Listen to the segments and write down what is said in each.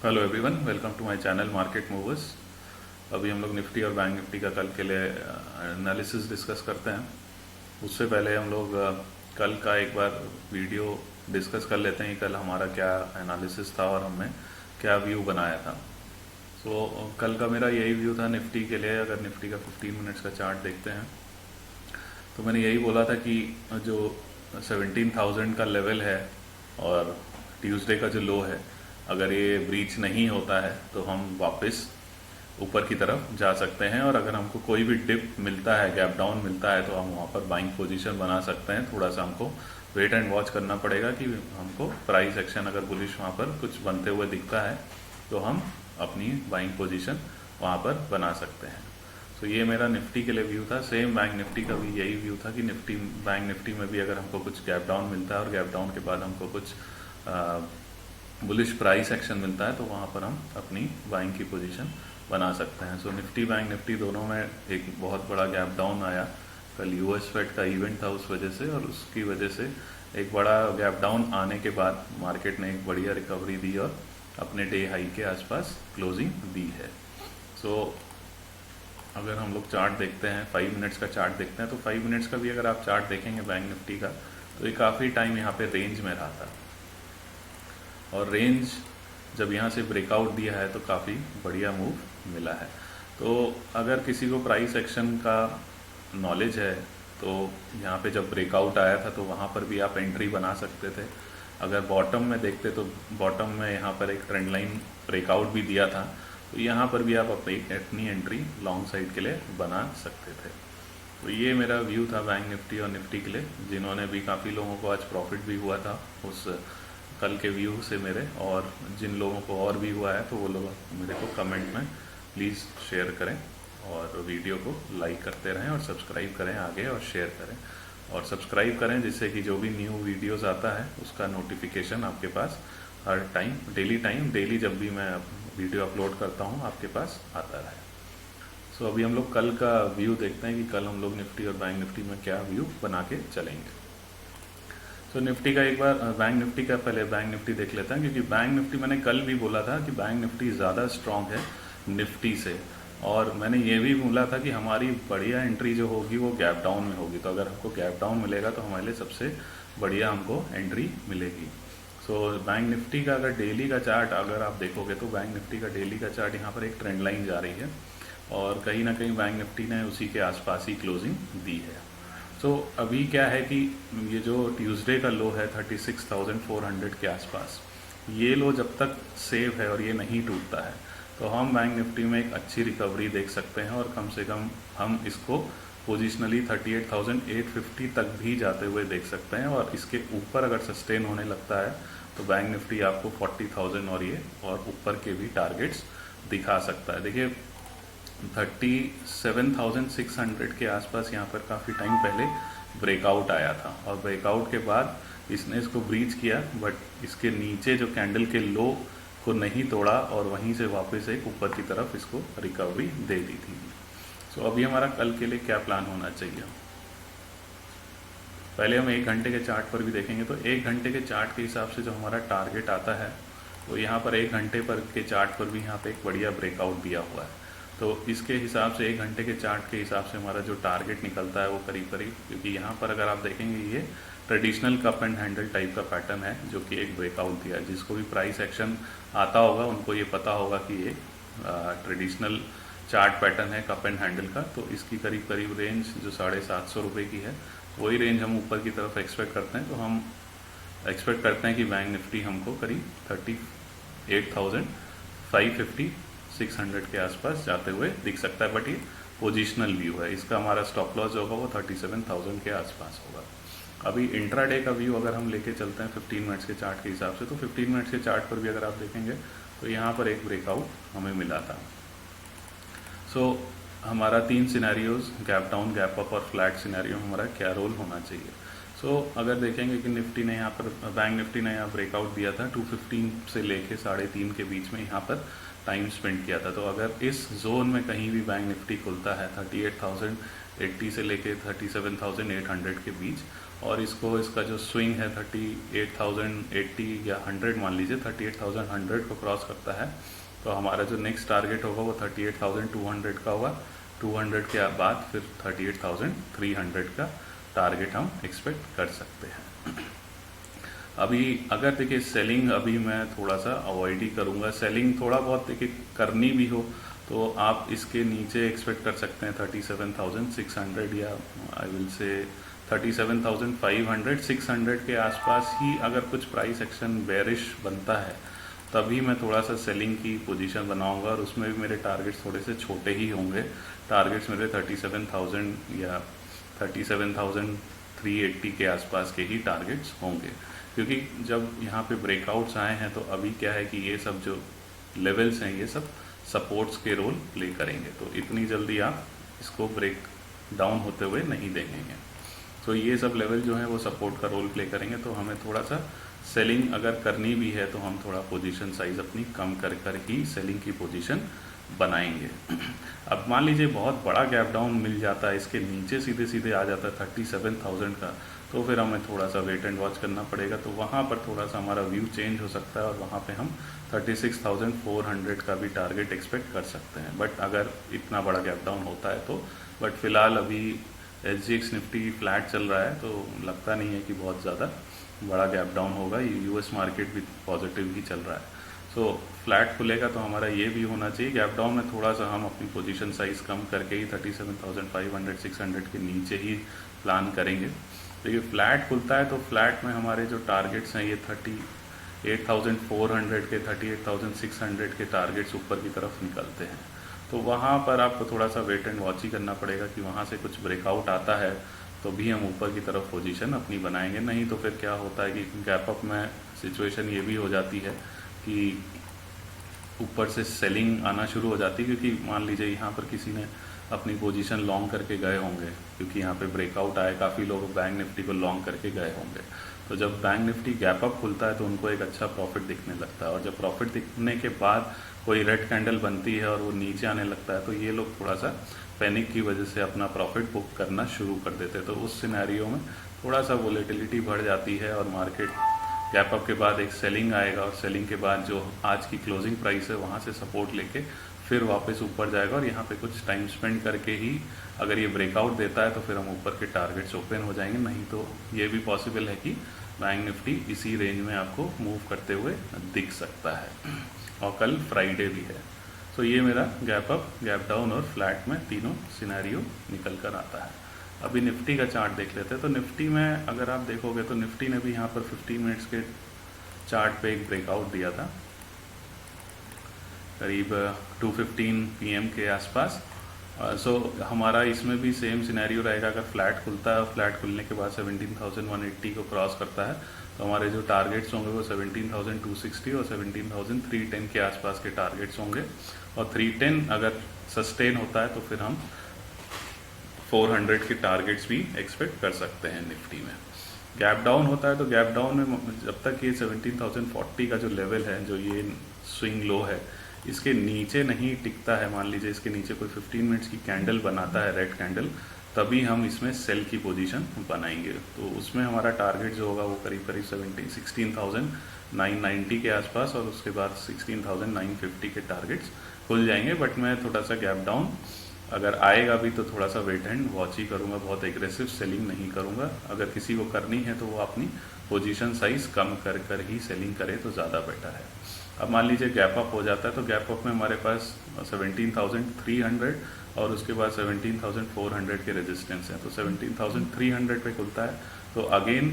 Hello everyone, welcome to my channel market movers. अभी हम लोग निफ्टी और बैंक निफ्टी का कल के लिए एनालिसिस डिस्कस करते हैं। उससे पहले हम लोग कल का एक बार वीडियो डिस्कस कर लेते हैं कि कल हमारा क्या एनालिसिस था और हमने क्या व्यू बनाया था। कल का मेरा यही व्यू था निफ्टी के लिए। अगर निफ्टी का 15 मिनट्स का चार्ट देखते हैं तो मैंने यही बोला था कि जो 17,000 का लेवल है और ट्यूसडे का जो लो है, अगर ये ब्रीच नहीं होता है तो हम वापस ऊपर की तरफ जा सकते हैं। और अगर हमको कोई भी डिप मिलता है, गैप डाउन मिलता है, तो हम वहाँ पर बाइंग पोजीशन बना सकते हैं। थोड़ा सा हमको वेट एंड वॉच करना पड़ेगा कि हमको प्राइस एक्शन अगर बुलिश वहाँ पर कुछ बनते हुए दिखता है तो हम अपनी बाइंग पोजीशन वहाँ पर बना सकते हैं। तो ये मेरा निफ्टी के लिए व्यू था। सेम बैंक निफ्टी का भी यही व्यू था कि बैंक निफ्टी में भी अगर हमको कुछ गैप डाउन मिलता है और गैप डाउन के बाद हमको कुछ बुलिश प्राइस एक्शन मिलता है तो वहाँ पर हम अपनी बाइंग की पोजीशन बना सकते हैं। सो निफ्टी बैंक निफ्टी दोनों में एक बहुत बड़ा गैप डाउन आया। कल यूएस फेड का इवेंट था उस वजह से, और उसकी वजह से एक बड़ा गैप डाउन आने के बाद मार्केट ने एक बढ़िया रिकवरी दी और अपने डे हाई के आसपास क्लोजिंग दी है। अगर हम लोग चार्ट देखते हैं, 5 मिनट्स का चार्ट देखते हैं, तो 5 मिनट्स का भी अगर आप चार्ट देखेंगे बैंक निफ्टी का, तो ये काफ़ी टाइम यहाँ पे रेंज में रहा था। और रेंज जब यहाँ से ब्रेकआउट दिया है तो काफ़ी बढ़िया मूव मिला है। तो अगर किसी को प्राइस एक्शन का नॉलेज है तो यहाँ पे जब ब्रेकआउट आया था तो वहाँ पर भी आप एंट्री बना सकते थे। अगर बॉटम में देखते तो बॉटम में यहाँ पर एक ट्रेंड लाइन ब्रेकआउट भी दिया था, तो यहाँ पर भी आप अपनी एंट्री लॉन्ग साइड के लिए बना सकते थे। तो ये मेरा व्यू था बैंक निफ्टी और निफ्टी के लिए, जिन्होंने भी काफ़ी लोगों को आज प्रॉफिट भी हुआ था उस कल के व्यू से मेरे। और जिन लोगों को और भी हुआ है तो वो लोग मेरे को कमेंट में प्लीज़ शेयर करें और वीडियो को लाइक करते रहें और सब्सक्राइब करें आगे, और शेयर करें और सब्सक्राइब करें, जिससे कि जो भी न्यू वीडियोस आता है उसका नोटिफिकेशन आपके पास हर डेली जब भी मैं वीडियो अपलोड करता हूँ आपके पास आता रहे। अभी हम लोग कल का व्यू देखते हैं कि कल हम लोग निफ्टी और बैंक निफ्टी में क्या व्यू बना के चलेंगे। निफ्टी का एक बार बैंक निफ्टी का पहले बैंक निफ्टी देख लेते हैं, क्योंकि बैंक निफ्टी मैंने कल भी बोला था कि बैंक निफ्टी ज़्यादा स्ट्रांग है निफ्टी से। और मैंने ये भी बोला था कि हमारी बढ़िया एंट्री जो होगी वो गैप डाउन में होगी। तो अगर हमको गैप डाउन मिलेगा तो हमारे लिए सबसे बढ़िया हमको एंट्री मिलेगी। बैंक निफ्टी का अगर डेली का चार्ट अगर आप देखोगे तो बैंक निफ्टी का डेली का चार्ट यहाँ पर एक ट्रेंड लाइन जा रही है और कहीं ना कहीं बैंक निफ्टी ने उसी के आसपास ही क्लोजिंग दी है। अभी क्या है कि ये जो ट्यूसडे का लो है 36,400 के आसपास, ये लो जब तक सेव है और ये नहीं टूटता है तो हम बैंक निफ्टी में एक अच्छी रिकवरी देख सकते हैं। और कम से कम हम इसको पोजिशनली 38,850 तक भी जाते हुए देख सकते हैं। और इसके ऊपर अगर सस्टेन होने लगता है तो बैंक निफ्टी आपको 40,000 और ऊपर के भी टारगेट्स दिखा सकता है। देखिए 37,600 के आसपास यहाँ पर काफ़ी टाइम पहले ब्रेकआउट आया था और ब्रेकआउट के बाद इसने इसको ब्रीच किया, बट इसके नीचे जो कैंडल के लो को नहीं तोड़ा और वहीं से वापस एक ऊपर की तरफ इसको रिकवरी दे दी थी। अभी हमारा कल के लिए क्या प्लान होना चाहिए, पहले हम 1 घंटे के चार्ट पर भी देखेंगे। तो 1 घंटे के चार्ट के हिसाब से जो हमारा टारगेट आता है तो यहाँ पर 1 घंटे पर के चार्ट पर भी यहाँ पे एक बढ़िया ब्रेकआउट दिया हुआ है। तो इसके हिसाब से 1 घंटे के चार्ट के हिसाब से हमारा जो टारगेट निकलता है वो करीब करीब, क्योंकि यहाँ पर अगर आप देखेंगे ये traditional cup and handle type का पैटर्न है जो कि एक ब्रेकआउट दिया है। जिसको भी प्राइस एक्शन आता होगा उनको ये पता होगा कि ये ट्रेडिशनल चार्ट पैटर्न है कप एंड हैंडल का। तो इसकी करीब करीब रेंज जो 750 रुपये की है वही रेंज हम ऊपर की तरफ एक्सपेक्ट करते हैं। तो हम एक्सपेक्ट करते हैं कि बैंक निफ्टी हमको करीब 38,550 600 के आसपास जाते हुए दिख सकता है। बट ये पोजिशनल व्यू है, इसका हमारा स्टॉप लॉस जो होगा वो 37,000 के आसपास होगा। अभी इंट्राडे का व्यू अगर हम लेके चलते हैं 15 मिनट्स के चार्ट के हिसाब से, तो 15 मिनट्स के चार्ट पर भी अगर आप देखेंगे तो यहाँ पर एक ब्रेकआउट हमें मिला था। हमारा 3 scenarios, gap down, gap up और फ्लैट सिनेरियो, हमारा क्या रोल होना चाहिए। अगर देखेंगे कि निफ्टी ने यहाँ पर बैंक निफ्टी ने यहाँ ब्रेकआउट दिया था 215 से लेके 3.5 के बीच में यहाँ पर टाइम स्पेंड किया था। तो अगर इस जोन में कहीं भी बैंक निफ्टी खुलता है 38,080 से लेके 37,800 के बीच, और इसका जो स्विंग है 38,080 या 100 मान लीजिए 38,100 को क्रॉस करता है, तो हमारा जो नेक्स्ट टारगेट होगा वो 38,200 का होगा। 200 के बाद फिर 38,300 का टारगेट हम एक्सपेक्ट कर सकते हैं। अभी अगर देखिए सेलिंग अभी मैं थोड़ा सा अवॉइड ही करूँगा। सेलिंग थोड़ा बहुत देखिए करनी भी हो तो आप इसके नीचे एक्सपेक्ट कर सकते हैं 37,600 या आई विल से 37,500 600 के आसपास ही अगर कुछ प्राइस एक्शन बेरिश बनता है तभी मैं थोड़ा सा सेलिंग की पोजीशन बनाऊंगा, और उसमें भी मेरे टारगेट्स थोड़े से छोटे ही होंगे। टारगेट्स मेरे 37,000 या 37,380 के आसपास के ही टारगेट्स होंगे, क्योंकि जब यहाँ पे ब्रेकआउट्स आए हैं तो अभी क्या है कि ये सब जो लेवल्स हैं ये सब सपोर्ट्स के रोल प्ले करेंगे, तो इतनी जल्दी आप इसको ब्रेक डाउन होते हुए नहीं देखेंगे। तो ये सब लेवल जो है वो सपोर्ट का रोल प्ले करेंगे, तो हमें थोड़ा सा सेलिंग अगर करनी भी है तो हम थोड़ा पोजीशन साइज अपनी कम कर ही सेलिंग की पोजीशन बनाएंगे। अब मान लीजिए बहुत बड़ा गैप डाउन मिल जाता है, इसके नीचे सीधे सीधे आ जाता है 37,000 का, तो फिर हमें थोड़ा सा वेट एंड वॉच करना पड़ेगा। तो वहाँ पर थोड़ा सा हमारा व्यू चेंज हो सकता है और वहाँ पे हम 36,400 का भी टारगेट एक्सपेक्ट कर सकते हैं, बट अगर इतना बड़ा गैप डाउन होता है तो। बट फिलहाल अभी SGX निफ्टी फ्लैट चल रहा है, तो लगता नहीं है कि बहुत ज़्यादा बड़ा गैप डाउन होगा। US मार्केट भी पॉजिटिव ही चल रहा है, सो फ्लैट खुलेगा तो हमारा ये भी होना चाहिए। गैप डाउन में थोड़ा सा हम अपनी पोजीशन साइज कम करके ही 37,500 600 के नीचे ही प्लान करेंगे। देखिए फ्लैट खुलता है तो फ्लैट में हमारे जो टारगेट्स हैं ये 38,400 के 38,600 के टारगेट्स ऊपर की तरफ निकलते हैं, तो वहाँ पर आपको थोड़ा सा वेट एंड वॉच ही करना पड़ेगा कि वहाँ से कुछ ब्रेकआउट आता है तो भी हम ऊपर की तरफ पोजीशन अपनी बनाएंगे। नहीं तो फिर क्या होता है कि गैप अप में सिचुएशन ये भी हो जाती है कि ऊपर से सेलिंग आना शुरू हो जाती है, क्योंकि मान लीजिए यहाँ पर किसी ने अपनी पोजीशन लॉन्ग करके गए होंगे, क्योंकि यहाँ पे ब्रेकआउट आए, काफ़ी लोग बैंक निफ्टी को लॉन्ग करके गए होंगे, तो जब बैंक निफ्टी गैप अप खुलता है तो उनको एक अच्छा प्रॉफिट दिखने लगता है, और जब प्रॉफिट दिखने के बाद कोई रेड कैंडल बनती है और वो नीचे आने लगता है तो ये लोग थोड़ा सा पैनिक की वजह से अपना प्रॉफिट बुक करना शुरू कर देते हैं। तो उस सिनेरियो में थोड़ा सा वोलेटिलिटी बढ़ जाती है और मार्केट गैप अप के बाद एक सेलिंग आएगा, और सेलिंग के बाद जो आज की क्लोजिंग प्राइस है वहाँ से सपोर्ट लेके फिर वापस ऊपर जाएगा, और यहाँ पे कुछ टाइम स्पेंड करके ही अगर ये ब्रेकआउट देता है तो फिर हम ऊपर के टारगेट्स ओपन हो जाएंगे। नहीं तो ये भी पॉसिबल है कि बैंक निफ्टी इसी रेंज में आपको मूव करते हुए दिख सकता है, और कल फ्राइडे भी है। तो ये मेरा गैप अप, गैप डाउन और फ्लैट में तीनों सिनेरियो निकल कर आता है। अभी निफ्टी का चार्ट देख लेते हैं। तो निफ्टी में अगर आप देखोगे तो निफ्टी ने भी यहाँ पर 15 मिनट्स के चार्ट पे एक ब्रेकआउट दिया था करीब 2:15 PM के आसपास। सो हमारा इसमें भी सेम सिनेरियो रहेगा। अगर फ्लैट खुलता है, फ्लैट खुलने के बाद 17,180 को क्रॉस करता है तो हमारे जो टारगेट्स होंगे वो 17,260 और 17,310 के आसपास के टारगेट्स होंगे, और 310 अगर सस्टेन होता है तो फिर हम 400 के टारगेट्स भी एक्सपेक्ट कर सकते हैं निफ्टी में। गैप डाउन होता है तो गैप डाउन में जब तक ये 17,040 का जो लेवल है, जो ये स्विंग लो है, इसके नीचे नहीं टिकता है, मान लीजिए इसके नीचे कोई 15 मिनट्स की कैंडल बनाता है, रेड कैंडल, तभी हम इसमें सेल की पोजीशन बनाएंगे। तो उसमें हमारा टारगेट जो होगा वो करीब करीब 16,990 के आसपास, और उसके बाद 16,950 के टारगेट्स खुल जाएंगे। बट मैं थोड़ा सा गैप डाउन अगर आएगा भी तो थोड़ा सा वेट एंड वॉच ही करूँगा, बहुत एग्रेसिव सेलिंग नहीं करूँगा। अगर किसी को करनी है तो वो अपनी पोजीशन साइज कम कर ही सेलिंग करे तो ज़्यादा बेटर है। अब मान लीजिए गैप अप हो जाता है तो गैप अप में हमारे पास 17,300 और उसके बाद 17,400 के रेजिस्टेंस हैं। तो 17,300 पे खुलता है तो अगेन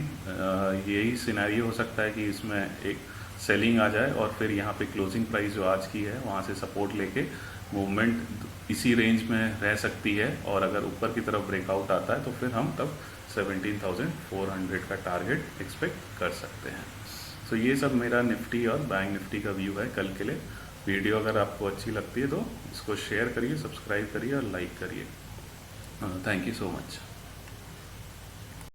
यही सिनेरियो हो सकता है कि इसमें एक सेलिंग आ जाए और फिर यहाँ पे क्लोजिंग प्राइस जो आज की है वहाँ से सपोर्ट लेके मूवमेंट इसी रेंज में रह सकती है, और अगर ऊपर की तरफ ब्रेकआउट आता है तो फिर हम तब 17,400 का टारगेट एक्सपेक्ट कर सकते हैं। तो ये सब मेरा निफ्टी और बैंक निफ्टी का व्यू है कल के लिए। वीडियो अगर आपको अच्छी लगती है तो इसको शेयर करिए, सब्सक्राइब करिए और लाइक करिए। Thank you so much.